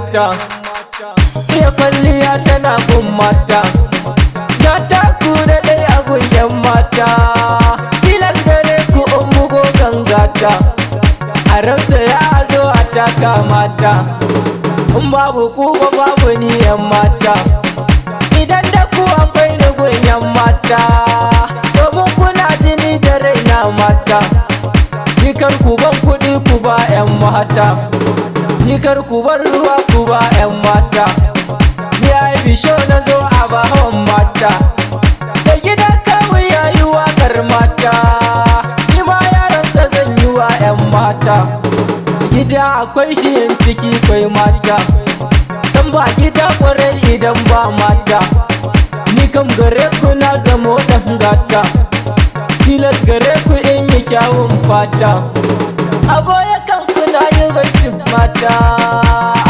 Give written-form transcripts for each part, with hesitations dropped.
mata, iya kwalliya tana gun mata, na taku da ɗaya a gun yan mata. Tilas gare ku in bugo gangata, a rausa ya zo a taka mata, in babu ku ba babu ni yan mata. Idan da ku akwai da gun yan mata, domin kuna jini da raina mata. Ni kar ku ban kuɗi ku ba yan mata, ni kar ku bar ruwa ku ba yan mata. Ni ai bisho na zo a bahon mata, da gidan kawu ya yi waƙar mata, ni ma yaransa zan yi wa yan mata. Gida akwai shi yin ciki kwai mata, san ba gida kwarai idan ba mata. Ni kam gare ku na zamo ɗan gata, tilas gare ku in yi kyawun fata. A baya kan kuna yi baccin mata,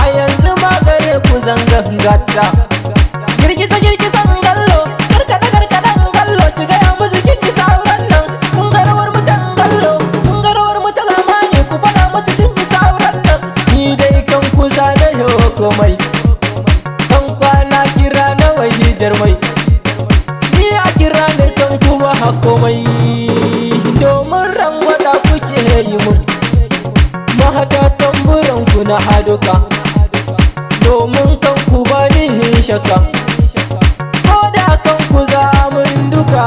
a yanzu ma gare ku zangan gata. Girgiza girgizan gallo, karkada karkadan gallo, ki gaya musu kin ki sauran nan. Kun garawar mutan gallo, kun garawar mutan zamani, ku faɗa musu sun yi sauran nan. Ni dai kan ku zane yau komai, kan kwana kira na wai jarmai. Ni a kira ne kan ku ba komai, domin rangwada kuke yi mun. Mahata tamburan ku na haduka, domin kan ku ba ni shaka. Ko da kan ku za mun duka,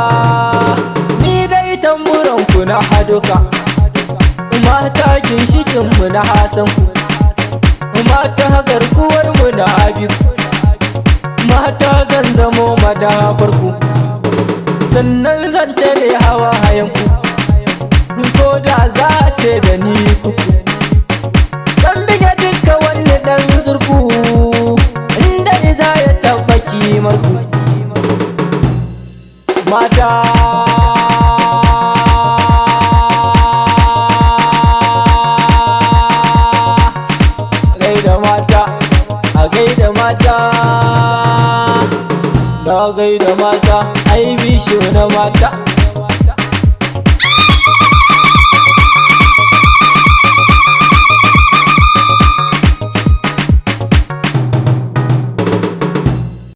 ni dai tamburan ku na haduka. Mata ginshikin mu na hasan ku, mata garkuwar mu na abin. Mata zan zamo madabar ku, sannan zan tare hawa hayan ku. Ko da za a ce da ni kuku, zan bige duka wani dan zurku, inda za ya taɓa kimar ku. Mata a gaida mata, a gaida mata, na gaida mata, ai bisho na mata.